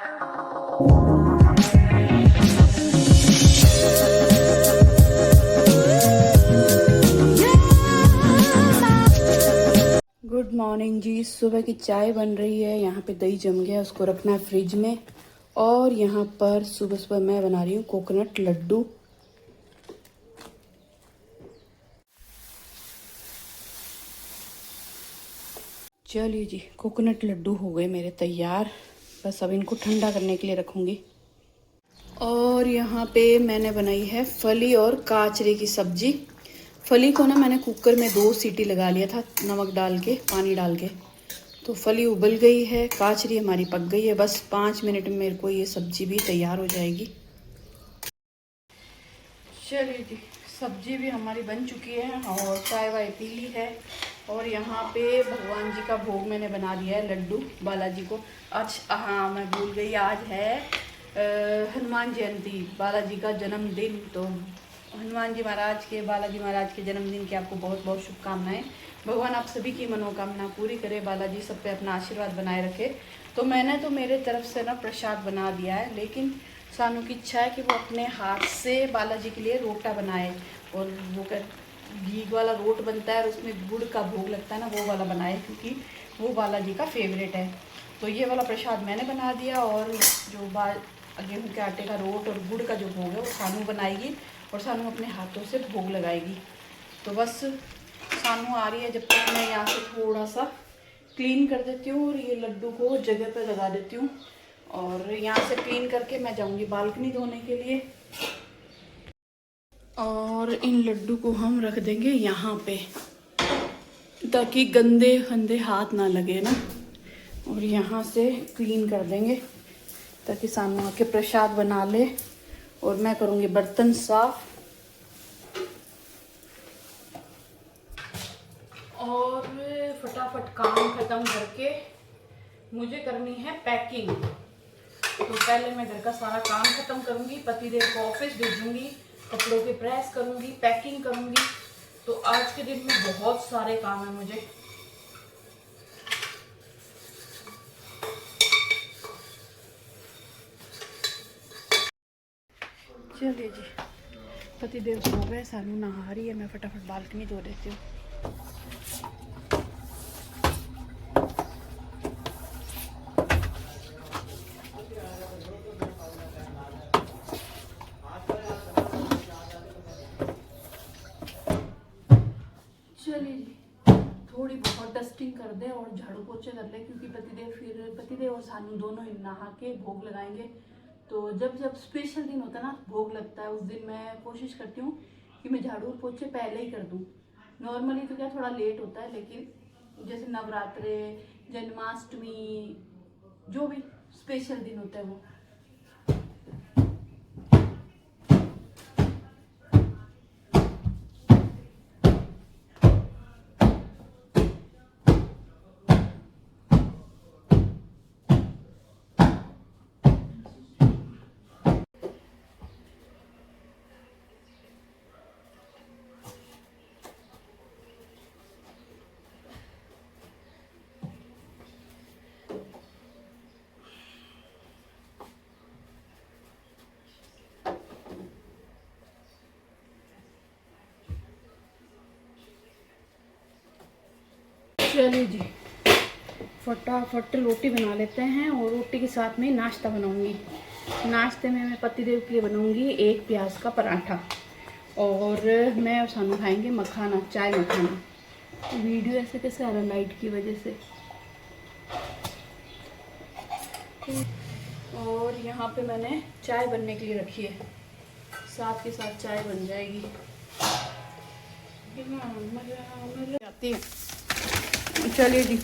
Good morning जी। सुबह की चाय बन रही है। यहाँ पे दही जम गया, उसको रखना है फ्रिज में। और यहाँ पर सुबह सुबह मैं बना रही हूँ कोकोनट लड्डू। चलिए जी, कोकोनट लड्डू हो गए मेरे तैयार। बस अब इनको ठंडा करने के लिए रखूँगी। और यहाँ पे मैंने बनाई है फली और काचरे की सब्जी। फली को ना मैंने कुकर में 2 सीटी लगा लिया था, नमक डाल के, पानी डाल के। तो फली उबल गई है, काचरी हमारी पक गई है। बस 5 मिनट में मेरे को ये सब्जी भी तैयार हो जाएगी। चलिए जी, सब्जी भी हमारी बन चुकी है और चाय वाय पी ली है। और यहाँ पे भगवान जी का भोग मैंने बना दिया है, लड्डू बालाजी को। आज हाँ, मैं भूल गई, आज है हनुमान जयंती, बालाजी का जन्मदिन। तो हनुमान जी महाराज के, बालाजी महाराज के जन्मदिन की आपको बहुत बहुत शुभकामनाएं। भगवान आप सभी की मनोकामना पूरी करे, बालाजी सब पे अपना आशीर्वाद बनाए रखे। तो मैंने तो मेरे तरफ से ना प्रसाद बना दिया है, लेकिन सानू की इच्छा है कि वो अपने हाथ से बालाजी के लिए रोटा बनाए। और वो घी वाला रोट बनता है और उसमें गुड़ का भोग लगता है ना, वो वाला बनाए, क्योंकि वो बालाजी का फेवरेट है। तो ये वाला प्रसाद मैंने बना दिया। और जो गेहूँ के आटे का रोट और गुड़ का जो भोग है वो सानू बनाएगी और सानू अपने हाथों से भोग लगाएगी। तो बस सानू आ रही है, जब तक मैं यहाँ से थोड़ा सा क्लीन कर देती हूँ और ये लड्डू को जगह पे लगा देती हूँ। और यहाँ से क्लीन करके मैं जाऊँगी बालकनी धोने के लिए। और इन लड्डू को हम रख देंगे यहाँ पे, ताकि गंदे गंदे हाथ ना लगे ना। और यहाँ से क्लीन कर देंगे ताकि सामने आके प्रसाद बना ले। और मैं करूँगी बर्तन साफ। और फटाफट काम खत्म करके मुझे करनी है पैकिंग। तो पहले मैं घर का सारा काम खत्म करूँगी, पतिदेव को ऑफिस भेजूँगी, कपड़ों की प्रेस करूँगी, पैकिंग करूँगी। तो आज के दिन में बहुत सारे काम है मुझे। चलिए जी, पतिदेव सो गए, सानू नहा रही है, मैं फटाफट बालकनी धो देती हूँ। चलिए जी, थोड़ी बहुत डस्टिंग कर दे और झाड़ू पोछे कर ले, क्योंकि पतिदेव और सानू दोनों नहा के भोग लगाएंगे। तो जब जब स्पेशल दिन होता है ना, भोग लगता है, उस दिन मैं कोशिश करती हूँ कि मैं झाड़ू पोछे पहले ही कर दूँ। नॉर्मली तो क्या थोड़ा लेट होता है, लेकिन जैसे नवरात्रे, जन्माष्टमी, जो भी स्पेशल दिन होता है वो। चलिए जी, फटाफट रोटी बना लेते हैं। और रोटी के साथ में नाश्ता बनाऊंगी। नाश्ते में मैं पतिदेव के लिए बनाऊंगी 1 प्याज का पराठा। और मैं और सानू खाएंगे मखाना, चाय मखाना। वीडियो ऐसे कैसे आ रहा लाइट की वजह से। और यहाँ पे मैंने चाय बनने के लिए रखी है, साथ के साथ चाय बन जाएगी। आती है। चलिए जी,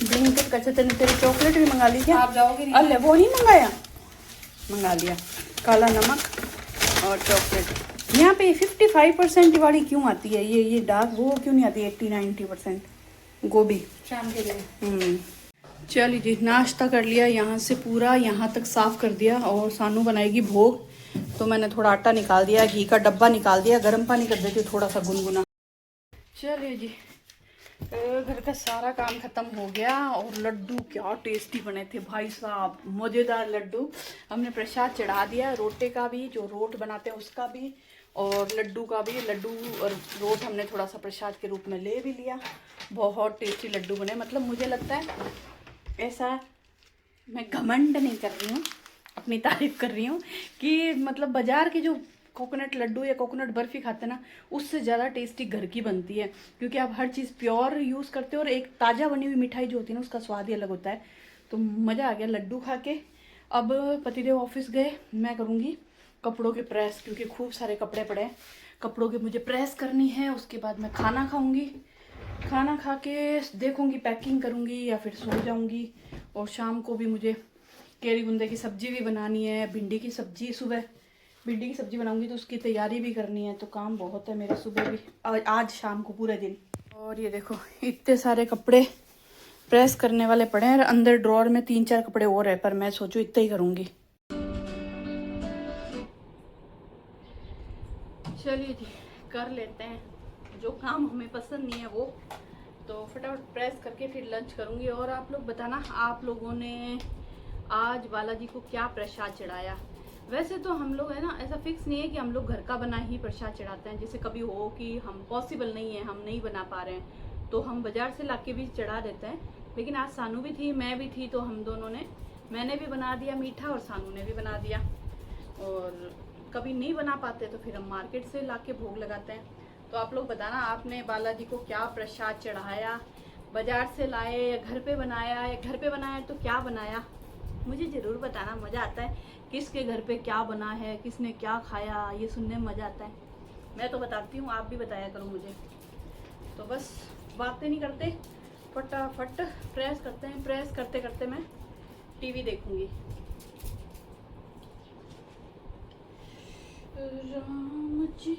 ब्लिंकिट कच्चे तेरी चॉकलेट भी मंगा ली क्या? आप जाओगे? अरे वो नहीं मंगा लिया। काला नमक और चॉकलेट। यहाँ पे 55% वाली क्यों आती है? ये डार्क वो क्यों नहीं आती? 80-90% गोभी शाम के लिए। चलिए जी, नाश्ता कर लिया, यहाँ से पूरा यहाँ तक साफ कर दिया। और सानू बनाएगी भोग, तो मैंने थोड़ा आटा निकाल दिया, घी का डब्बा निकाल दिया, गर्म पानी कर देती हूँ थोड़ा सा गुनगुना। चलिए जी, घर का सारा काम खत्म हो गया और लड्डू क्या टेस्टी बने थे भाई साहब, मज़ेदार लड्डू। हमने प्रसाद चढ़ा दिया, रोटे का भी, जो रोट बनाते हैं उसका भी, और लड्डू का भी। लड्डू और रोट हमने थोड़ा सा प्रसाद के रूप में ले भी लिया। बहुत टेस्टी लड्डू बने। मतलब मुझे लगता है ऐसा, मैं घमंड नहीं कर रही हूँ, अपनी तारीफ कर रही हूँ कि मतलब बाज़ार के जो कोकोनट लड्डू या कोकोनट बर्फ़ी खाते हैं ना, उससे ज़्यादा टेस्टी घर की बनती है, क्योंकि आप हर चीज़ प्योर यूज़ करते हो और एक ताज़ा बनी हुई मिठाई जो होती है ना, उसका स्वाद ही अलग होता है। तो मज़ा आ गया लड्डू खा के। अब पतिदेव ऑफिस गए, मैं करूँगी कपड़ों के प्रेस, क्योंकि खूब सारे कपड़े पड़े हैं, कपड़ों के मुझे प्रेस करनी है। उसके बाद मैं खाना खाऊँगी, खाना खा के देखूँगी पैकिंग करूँगी या फिर सो जाऊँगी। और शाम को भी मुझे केरी गुंदे की सब्ज़ी भी बनानी है, भिंडी की सब्ज़ी, सुबह भिंडी की सब्ज़ी बनाऊंगी तो उसकी तैयारी भी करनी है। तो काम बहुत है मेरा सुबह भी, आज शाम को पूरे दिन। और ये देखो इतने सारे कपड़े प्रेस करने वाले पड़े हैं, अंदर ड्रॉर में 3-4 कपड़े और है, पर मैं सोचूं इतना ही करूँगी। चलिए जी, कर लेते हैं जो काम हमें पसंद नहीं है वो। तो फटाफट प्रेस करके फिर लंच करूँगी। और आप लोग बताना, आप लोगों ने आज बालाजी को क्या प्रसाद चढ़ाया। वैसे तो हम लोग है ना, ऐसा फिक्स नहीं है कि हम लोग घर का बना ही प्रसाद चढ़ाते हैं। जैसे कभी हो कि हम पॉसिबल नहीं है, हम नहीं बना पा रहे हैं, तो हम बाज़ार से लाके भी चढ़ा देते हैं। लेकिन आज सानू भी थी, मैं भी थी, तो हम दोनों ने, मैंने भी बना दिया मीठा और सानू ने भी बना दिया। और कभी नहीं बना पाते तो फिर हम मार्केट से लाके भोग लगाते हैं। तो आप लोग बताना, आपने बालाजी को क्या प्रसाद चढ़ाया, बाज़ार से लाए या घर पे बनाया, या घर पे बनाया तो क्या बनाया, मुझे ज़रूर बताना। मज़ा आता है किसके घर पे क्या बना है, किसने क्या खाया, ये सुनने में मज़ा आता है। मैं तो बताती हूँ, आप भी बताया करो मुझे। तो बस बातें नहीं करते, फटाफट प्रेस करते हैं। प्रेस करते करते मैं टीवी देखूँगी। राम जी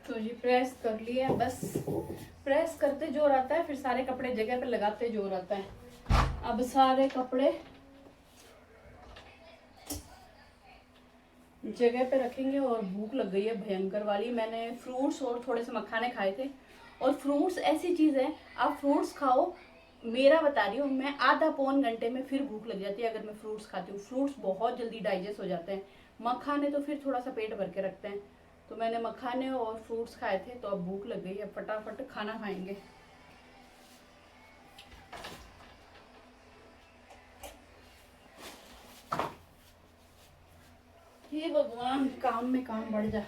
तो जी प्रेस कर लिया। बस प्रेस करते जोर आता है, फिर सारे कपड़े जगह पे लगाते जोर आता है। अब सारे कपड़े जगह पे रखेंगे। और भूख लग गई है भयंकर वाली। मैंने फ्रूट्स और थोड़े से मखाने खाए थे। और फ्रूट्स ऐसी चीज़ है, आप फ्रूट्स खाओ, मेरा बता रही हूँ, मैं आधा पौन घंटे में फिर भूख लग जाती है अगर मैं फ्रूट्स खाती हूँ। फ्रूट्स बहुत जल्दी डाइजेस्ट हो जाते हैं, मखाने तो फिर थोड़ा सा पेट भर के रखते हैं। तो मैंने मखाने और फ्रूट्स खाए थे, तो अब भूख लग गई है, फटाफट खाना खाएंगे। हे भगवान, काम में काम बढ़ जा।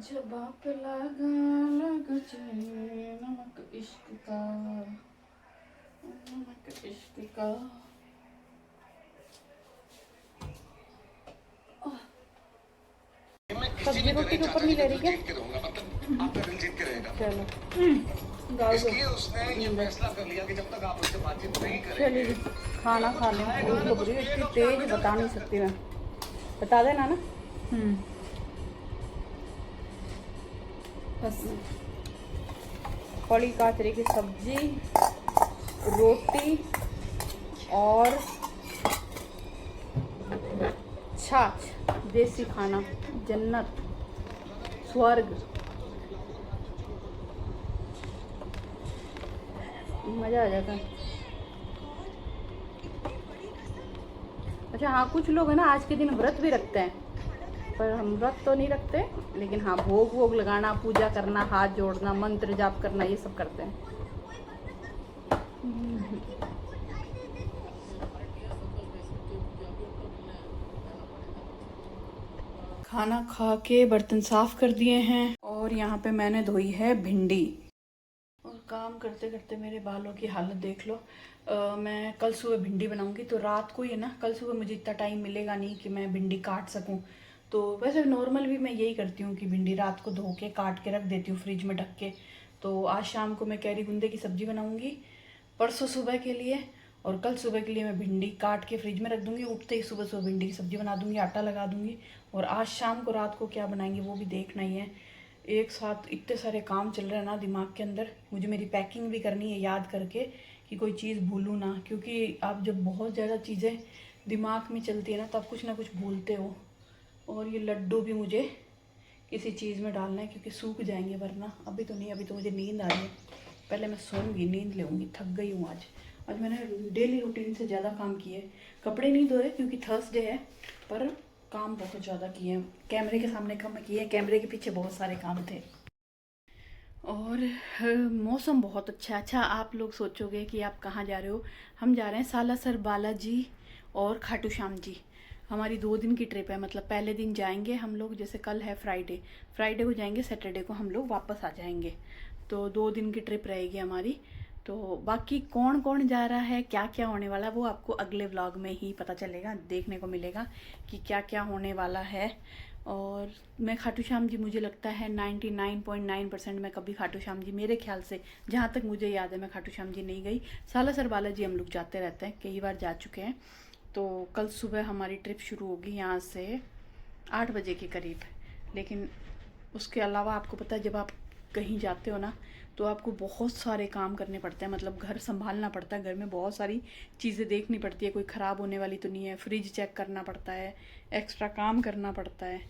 जब आप लगा लग जाए नमक इश्क का, नमक इश्क का। सब्जी रोटी के ऊपर नहीं ले रही क्या? चलो चलिए खाना खा लें। भूख लग रही है, इतनी तेज बता नहीं सकती मैं, बता देना ना। बस कड़ी काचरी की सब्जी, रोटी और छाछ, देसी खाना, जन्नत, स्वर्ग, मज़ा आ जाता है। अच्छा हाँ, कुछ लोग है ना आज के दिन व्रत भी रखते हैं, पर हम व्रत तो नहीं रखते। लेकिन हाँ, भोग वोग लगाना, पूजा करना, हाथ जोड़ना, मंत्र जाप करना, ये सब करते हैं। खाना खा के बर्तन साफ कर दिए हैं। और यहाँ पे मैंने धोई है भिंडी। और काम करते करते मेरे बालों की हालत देख लो। मैं कल सुबह भिंडी बनाऊंगी, तो रात को ही है ना, कल सुबह मुझे इतना टाइम मिलेगा नहीं कि मैं भिंडी काट सकूं। तो वैसे नॉर्मल भी मैं यही करती हूँ कि भिंडी रात को धो के काट के रख देती हूँ फ्रिज में ढक के। तो आज शाम को मैं कैरी गुंदे की सब्ज़ी बनाऊँगी परसों सुबह के लिए, और कल सुबह के लिए मैं भिंडी काट के फ्रिज में रख दूँगी। उठते ही सुबह सुबह भिंडी की सब्ज़ी बना दूँगी, आटा लगा दूँगी। और आज शाम को रात को क्या बनाएंगे वो भी देखना ही है। एक साथ इतने सारे काम चल रहे हैं ना दिमाग के अंदर। मुझे मेरी पैकिंग भी करनी है याद करके कि कोई चीज़ भूलूँ ना, क्योंकि आप जब बहुत ज़्यादा चीज़ें दिमाग में चलती है ना तब कुछ ना कुछ भूलते हो। और ये लड्डू भी मुझे किसी चीज़ में डालना है क्योंकि सूख जाएंगे वरना। अभी तो नहीं, अभी तो मुझे नींद आ रही है, पहले मैं सोऊंगी, नींद लेऊंगी। थक गई हूँ आज मैंने डेली रूटीन से ज़्यादा काम किए। कपड़े नहीं धोए क्योंकि थर्सडे है, पर काम बहुत ज़्यादा किए हैं। कैमरे के सामने कम किए, कैमरे के पीछे बहुत सारे काम थे। और मौसम बहुत अच्छा। अच्छा, आप लोग सोचोगे कि आप कहाँ जा रहे हो। हम जा रहे हैं सालासर बालाजी और खाटू श्याम जी। हमारी 2 दिन की ट्रिप है, मतलब पहले दिन जाएंगे हम लोग, जैसे कल है फ्राइडे को जाएंगे, सैटरडे को हम लोग वापस आ जाएंगे। तो 2 दिन की ट्रिप रहेगी हमारी। तो बाकी कौन कौन जा रहा है, क्या क्या होने वाला है, वो आपको अगले व्लॉग में ही पता चलेगा, देखने को मिलेगा कि क्या क्या होने वाला है। और मैं खाटू श्याम जी, मुझे लगता है 99.9% मैं कभी खाटू श्याम जी, मेरे ख्याल से जहाँ तक मुझे याद है, मैं खाटू श्याम जी नहीं गई। सालासर बालाजी हम लोग जाते रहते हैं, कई बार जा चुके हैं। तो कल सुबह हमारी ट्रिप शुरू होगी यहाँ से 8 बजे के करीब। लेकिन उसके अलावा आपको पता है, जब आप कहीं जाते हो ना तो आपको बहुत सारे काम करने पड़ते हैं, मतलब घर संभालना पड़ता है, घर में बहुत सारी चीज़ें देखनी पड़ती है, कोई ख़राब होने वाली तो नहीं है, फ्रिज चेक करना पड़ता है, एक्स्ट्रा काम करना पड़ता है।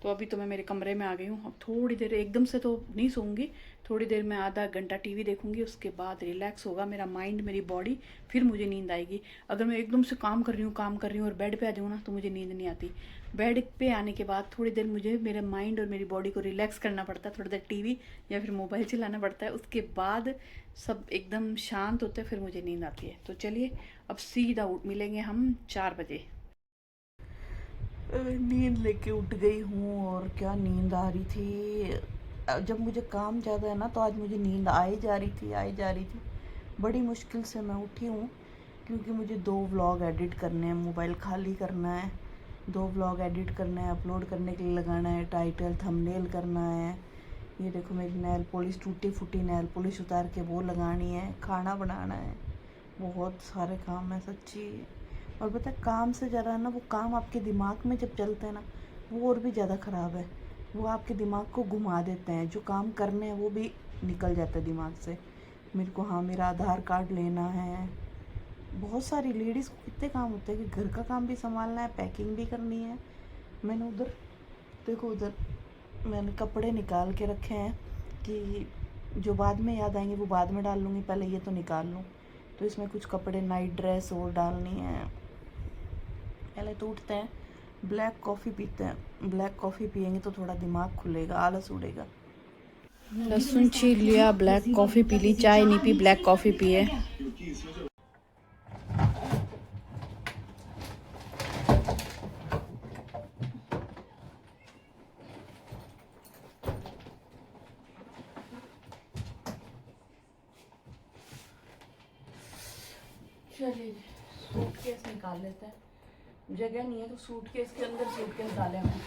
तो अभी तो मैं मेरे कमरे में आ गई हूँ। अब थोड़ी देर, एकदम से तो नहीं सोऊंगी, थोड़ी देर में आधा घंटा टीवी देखूंगी, उसके बाद रिलैक्स होगा मेरा माइंड, मेरी बॉडी, फिर मुझे नींद आएगी। अगर मैं एकदम से काम कर रही हूँ और बेड पे आ जाऊँ ना तो मुझे नींद नहीं आती। बेड पे आने के बाद थोड़ी देर मुझे मेरे माइंड और मेरी बॉडी को रिलैक्स करना पड़ता है, थोड़ी देर टीवी या फिर मोबाइल चलाना पड़ता है, उसके बाद सब एकदम शांत होते हैं, फिर मुझे नींद आती है। तो चलिए अब सीधा मिलेंगे हम 4 बजे। नींद लेके उठ गई हूँ, और क्या नींद आ रही थी। जब मुझे काम ज़्यादा है ना तो आज मुझे नींद आई जा रही थी। बड़ी मुश्किल से मैं उठी हूँ क्योंकि मुझे 2 व्लॉग एडिट करने हैं, मोबाइल खाली करना है, 2 व्लॉग एडिट करना है, अपलोड करने के लिए लगाना है, टाइटल थंबनेल करना है। ये देखो मेरी नेल पॉलिश, टूटी फूटी नेल पॉलिश उतार के वो लगानी है, खाना बनाना है, बहुत सारे काम है सच्ची। और पता है, काम से ज़्यादा ना वो काम आपके दिमाग में जब चलते हैं ना वो और भी ज़्यादा ख़राब है। वो आपके दिमाग को घुमा देते हैं, जो काम करने हैं वो भी निकल जाता है दिमाग से। मेरे को, हाँ, मेरा आधार कार्ड लेना है। बहुत सारी लेडीज़ को कितने काम होते हैं कि घर का काम भी संभालना है, पैकिंग भी करनी है। मैंने उधर देखो, उधर मैंने कपड़े निकाल के रखे हैं कि जो बाद में याद आएंगे वो बाद में डाल लूँगी, पहले ये तो निकाल लूँ। तो इसमें कुछ कपड़े, नाइट ड्रेस और डालनी है। पहले तो उठते हैं, ब्लैक कॉफ़ी पीते हैं। ब्लैक कॉफ़ी पियेंगे तो थोड़ा दिमाग खुलेगा, आलस उड़ेगा। लहसुन छील लिया, ब्लैक कॉफ़ी पी ली, चाय नहीं पी, ब्लैक कॉफ़ी पी है। चलिए सूटकेस निकाल लेते हैं, जगह नहीं है तो सूटकेस के अंदर सूटकेस डाले हैं।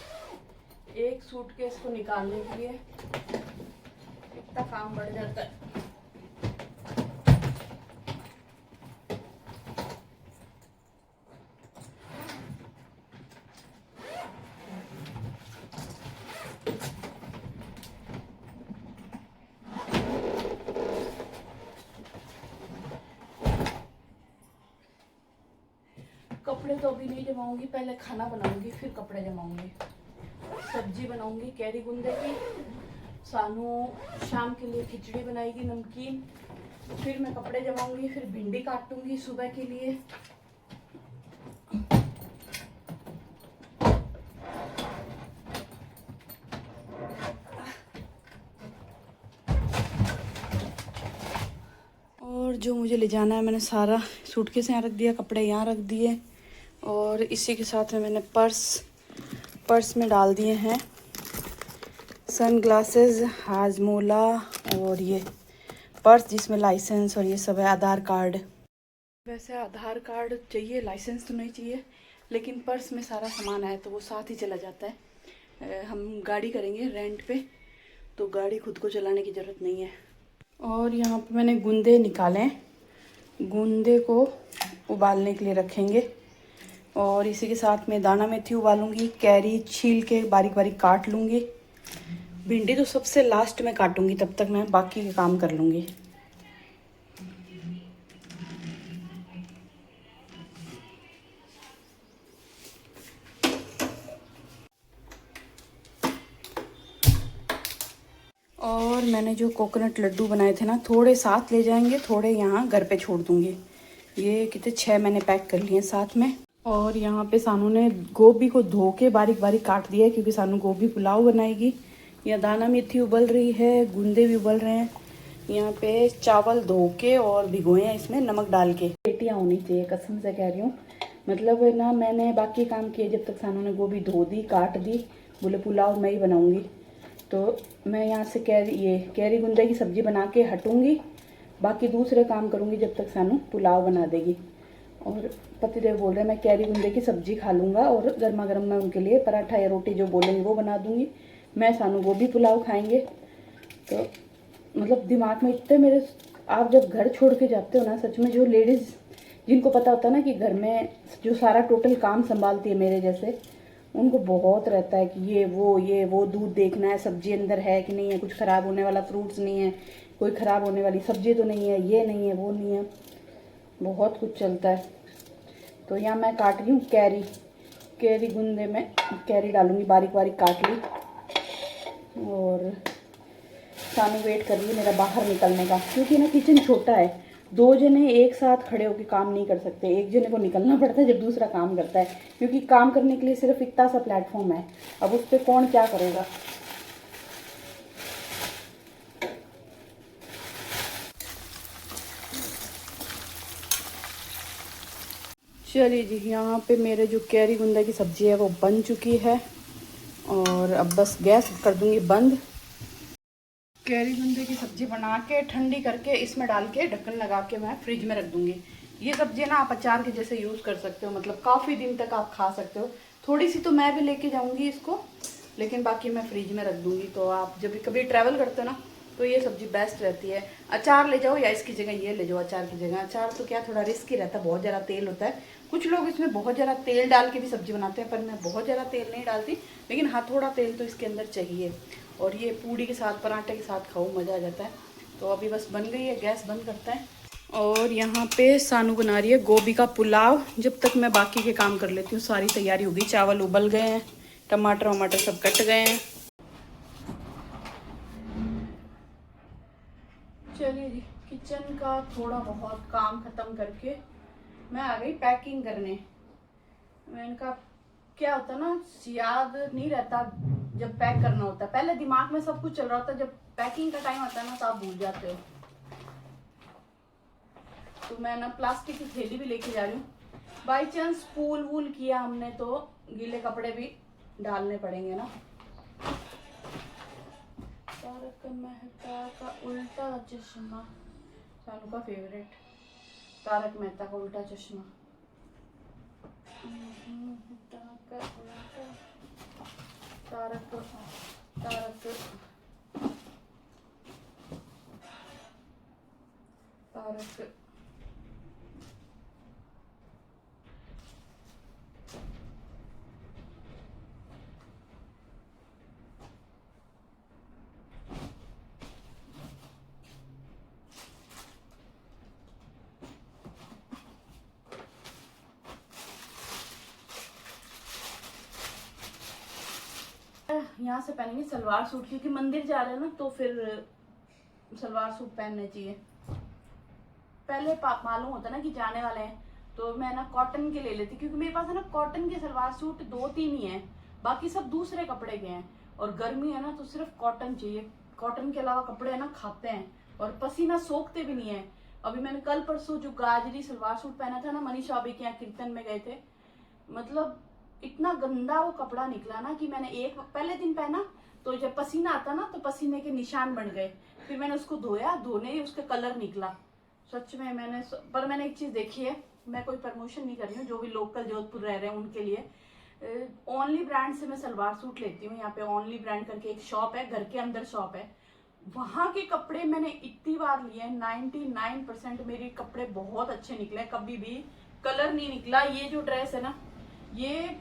एक सूटकेस को निकालने के लिए इतना काम बढ़ जाता है। कपड़े तो अभी नहीं जमाऊंगी, पहले खाना बनाऊंगी फिर कपड़े जमाऊंगी। सब्जी बनाऊंगी कैरी गुंदे की, सानू शाम के लिए खिचड़ी बनाएगी नमकीन, फिर मैं कपड़े जमाऊंगी, फिर भिंडी काटूंगी सुबह के लिए। और जो मुझे ले जाना है मैंने सारा सूटकेस यहाँ रख दिया, कपड़े यहाँ रख दिए, और इसी के साथ में मैंने पर्स में डाल दिए हैं सन ग्लासेस, हाजमोला और ये पर्स जिसमें लाइसेंस और ये सब है, आधार कार्ड। वैसे आधार कार्ड चाहिए, लाइसेंस तो नहीं चाहिए, लेकिन पर्स में सारा सामान है तो वो साथ ही चला जाता है। हम गाड़ी करेंगे रेंट पे, तो गाड़ी खुद को चलाने की ज़रूरत नहीं है। और यहाँ पे मैंने गूंदे निकाले हैं, गूंदे को उबालने के लिए रखेंगे। और इसी के साथ में दाना मेथी उबालूंगी, कैरी छील के बारीक बारीक काट लूँगी। भिंडी तो सबसे लास्ट में काटूंगी, तब तक मैं बाकी के काम कर लूँगी। और मैंने जो कोकोनट लड्डू बनाए थे ना, थोड़े साथ ले जाएंगे, थोड़े यहाँ घर पे छोड़ दूँगी। ये कितने 6 मैंने पैक कर लिए साथ में। और यहाँ पे सानू ने गोभी को धो के बारीक बारीक काट दिया है, क्योंकि सानू गोभी पुलाव बनाएगी। यहाँ दाना मेथी उबल रही है, गूंदे भी उबल रहे हैं। यहाँ पे चावल धो के और भिगोए हैं इसमें नमक डाल के। पेटियाँ होनी चाहिए, कसम से कह रही हूँ। मतलब ना मैंने बाकी काम किए, जब तक सानू ने गोभी धो दी, काट दी, बोले पुलाव मैं ही बनाऊँगी, तो मैं यहाँ से कैरी गुंदे की सब्ज़ी बना के हटूँगी, बाकी दूसरे काम करूँगी जब तक सानू पुलाव बना देगी। और पतिदेव बोल रहे हैं मैं कैरी गुंदे की सब्ज़ी खा लूँगा, और गर्मा गर्म मैं उनके लिए पराठा या रोटी जो बोलेंगे वो बना दूँगी। मैं सानू गोभी पुलाव खाएंगे। तो मतलब दिमाग में इतने मेरे, आप जब घर छोड़ के जाते हो ना, सच में जो लेडीज़ जिनको पता होता है ना कि घर में जो सारा टोटल काम संभालती है मेरे जैसे, उनको बहुत रहता है कि ये वो दूध देखना है, सब्जी अंदर है कि नहीं है, कुछ ख़राब होने वाला फ्रूट्स नहीं है, कोई ख़राब होने वाली सब्जी तो नहीं है, ये नहीं है वो नहीं है, बहुत कुछ चलता है। तो यहाँ मैं काट रही हूँ कैरी गुंदे में कैरी डालूँगी, बारीक बारीक काट ली। और सानू वेट कर रही है मेरा बाहर निकलने का, क्योंकि ना किचन छोटा है, 2 जने एक साथ खड़े होकर काम नहीं कर सकते, एक जने को निकलना पड़ता है जब दूसरा काम करता है, क्योंकि काम करने के लिए सिर्फ इतना सा प्लेटफॉर्म है, अब उस पर कौन क्या करेगा। चलिए जी, यहाँ पे मेरे जो कैरी गुंदा की सब्ज़ी है वो बन चुकी है, और अब बस गैस कर दूँगी बंद। कैरी गुंदे की सब्ज़ी बना के ठंडी करके इसमें डाल के ढक्कन लगा के मैं फ्रिज में रख दूँगी। ये सब्ज़ी ना आप अचार के जैसे यूज़ कर सकते हो, मतलब काफ़ी दिन तक आप खा सकते हो। थोड़ी सी तो मैं भी लेके जाऊँगी इसको, लेकिन बाकी मैं फ्रिज में रख दूँगी। तो आप जब भी कभी ट्रैवल करते हो ना, तो ये सब्ज़ी बेस्ट रहती है। अचार ले जाओ या इसकी जगह ये ले जाओ, अचार की जगह। अचार तो क्या थोड़ा रिस्की रहता है, बहुत ज़्यादा तेल होता है। कुछ लोग इसमें बहुत ज़्यादा तेल डाल के भी सब्ज़ी बनाते हैं, पर मैं बहुत ज़्यादा तेल नहीं डालती, लेकिन हाँ थोड़ा तेल तो इसके अंदर चाहिए। और ये पूड़ी के साथ, पराठे के साथ खाओ, मज़ा आ जाता है। तो अभी बस बन गई है, गैस बंद करते हैं। और यहाँ पे सानू बना रही है गोभी का पुलाव। जब तक मैं बाकी के काम कर लेती हूँ, सारी तैयारी हो गई, चावल उबल गए हैं, टमाटर वमाटर सब कट गए हैं। चलिए जी, किचन का थोड़ा बहुत काम ख़त्म करके मैं आ गई पैकिंग करने। मैंने कहा क्या होता ना, याद नहीं रहता जब पैक करना होता है, पहले दिमाग में सब कुछ चल रहा होता है, जब पैकिंग का टाइम आता है ना तो आप भूल जाते हो। तो मैं ना प्लास्टिक की थैली भी लेके जा रही हूँ, बाई चांस पूल वूल किया हमने तो गीले कपड़े भी डालने पड़ेंगे ना। तारक मेहता का उल्टा चश्मा, सानू का फेवरेट, तारक मेहता का उल्टा चश्मा। तारक तारक तारक यहाँ से पहनेंगे सलवार सूट, क्योंकि मंदिर जा रहे हैं ना, तो फिर सलवार सूट पहनने चाहिए। पहले मालूम होता ना कि जाने वाले हैं, तो मैं ना कॉटन के ले लेती, क्योंकि मेरे पास है ना कॉटन के सलवार सूट 2-3 ही हैं, बाकी सब दूसरे कपड़े के हैं। और गर्मी है ना तो सिर्फ कॉटन चाहिए, कॉटन के अलावा कपड़े है ना खाते हैं और पसीना सोखते भी नहीं है। अभी मैंने कल परसों जो गाजरी सलवार सूट पहना था ना, मनीषा अभी के यहाँ कीर्तन में गए थे, मतलब इतना गंदा वो कपड़ा निकला ना कि मैंने एक पहले दिन पहना तो जब पसीना आता ना तो पसीने के निशान बन गए। फिर मैंने उसको धोया, धोने ही उसका कलर निकला। सच में पर मैंने एक चीज देखी है, मैं कोई प्रमोशन नहीं कर रही हूँ, जो भी लोकल जोधपुर रह रहे हैं उनके लिए ओनली ब्रांड से मैं सलवार सूट लेती हूँ। यहाँ पे ओनली ब्रांड करके एक शॉप है, घर के अंदर शॉप है, वहां के कपड़े मैंने इतनी बार लिए, 99% मेरे कपड़े बहुत अच्छे निकले, कभी भी कलर नहीं निकला। ये जो ड्रेस है ना, ये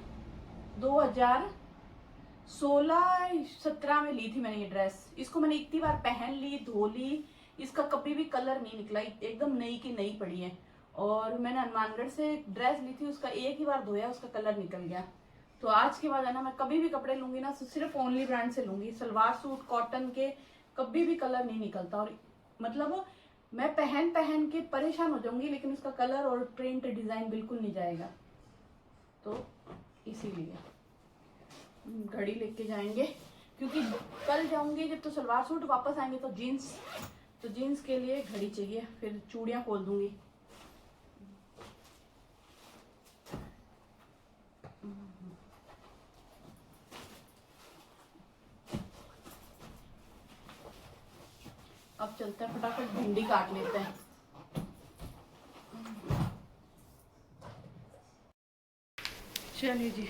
2016-17 में ली थी मैंने ये ड्रेस। इसको मैंने इतनी बार पहन ली, धो ली, इसका कभी भी कलर नहीं निकला, एकदम नई की नई पड़ी है। और मैंने हनुमानगढ़ से एक ड्रेस ली थी, उसका एक ही बार धोया, उसका कलर निकल गया। तो आज के बाद है ना, मैं कभी भी कपड़े लूंगी ना तो सिर्फ ओनली ब्रांड से लूंगी। सलवार सूट कॉटन के कभी भी कलर नहीं निकलता, और मतलब मैं पहन पहन के परेशान हो जाऊंगी, लेकिन उसका कलर और प्रिंट डिजाइन बिल्कुल नहीं जाएगा। तो इसीलिए घड़ी लेके जाएंगे, क्योंकि कल जाऊंगी जब तो सलवार सूट, वापस आएंगे तो जीन्स, तो जीन्स के लिए घड़ी चाहिए, फिर चूड़ियां खोल दूंगी। अब चलते हैं, फटाफट भिंडी काट लेते हैं। चलिए जी,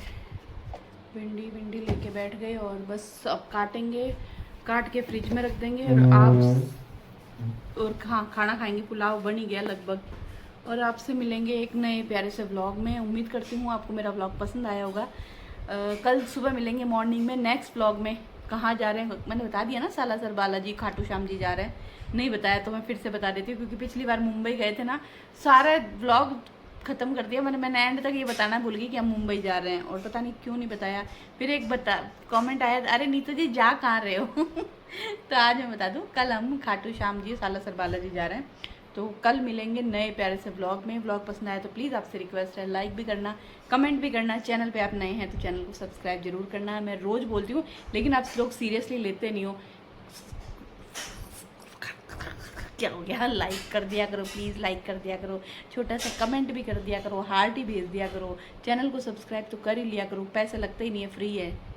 भिंडी लेके बैठ गए और बस अब काटेंगे, काट के फ्रिज में रख देंगे। और आप और खाना खाएंगे, पुलाव बन ही गया लगभग। और आपसे मिलेंगे एक नए प्यारे से व्लॉग में। उम्मीद करती हूँ आपको मेरा व्लॉग पसंद आया होगा। कल सुबह मिलेंगे मॉर्निंग में नेक्स्ट व्लॉग में। कहाँ जा रहे हैं मैंने बता दिया ना, सालासर बालाजी खाटू श्याम जी जा रहे हैं। नहीं बताया तो मैं फिर से बता देती हूँ, क्योंकि पिछली बार मुंबई गए थे ना, सारा व्लॉग ख़त्म कर दिया मैंने एंड तक ये बताना भूल गई कि हम मुंबई जा रहे हैं, और पता नहीं क्यों नहीं बताया। फिर एक कमेंट आया, अरे नीतू जी जा कहाँ रहे हो तो आज मैं बता दूँ, कल हम खाटू श्याम जी सालासर बालाजी जा रहे हैं। तो कल मिलेंगे नए प्यारे से व्लॉग में। व्लॉग पसंद आया तो प्लीज़ आपसे रिक्वेस्ट है, लाइक भी करना, कमेंट भी करना। चैनल पे आप नए हैं तो चैनल को सब्सक्राइब जरूर करना। मैं रोज़ बोलती हूँ, लेकिन आप लोग सीरियसली लेते नहीं हो। क्या हो गया, लाइक कर दिया करो प्लीज़, लाइक कर दिया करो, छोटा सा कमेंट भी कर दिया करो, हार्ट ही भेज दिया करो। चैनल को सब्सक्राइब तो कर ही लिया करो, पैसे लगते ही नहीं है, फ्री है।